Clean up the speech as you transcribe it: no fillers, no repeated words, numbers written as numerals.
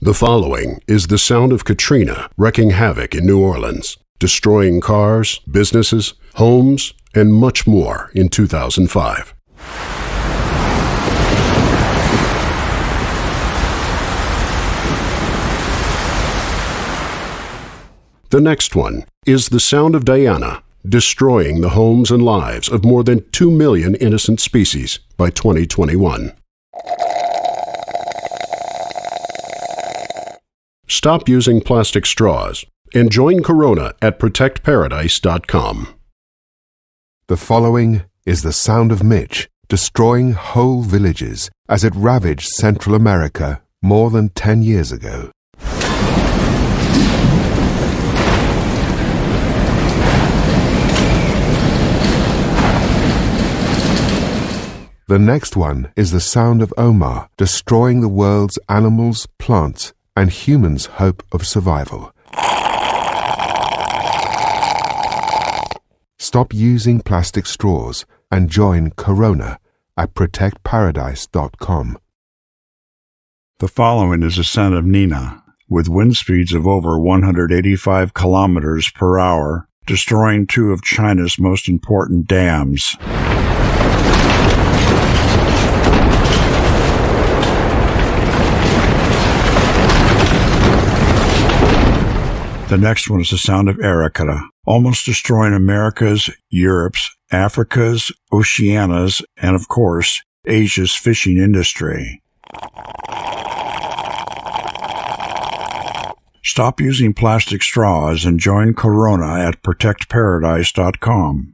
The following is the sound of Katrina wreaking havoc in New Orleans, destroying cars, businesses, homes, and much more in 2005. The next one is the sound of Diana, destroying the homes and lives of more than 2 million innocent species by 2021. Stop using plastic straws and join Corona at protectparadise.com. The following is the sound of Mitch destroying whole villages as it ravaged Central America more than 10 years ago. The next one is the sound of Omar destroying the world's animals, plants, and humans' hope of survival. Stop using plastic straws and join Corona at protectparadise.com. The following is the sound of Nina, with wind speeds of over 185 kilometers per hour, destroying two of China's most important dams. The next one is the sound of Erika, almost destroying America's, Europe's, Africa's, Oceania's, and of course, Asia's fishing industry. Stop using plastic straws and join Corona at protectparadise.com.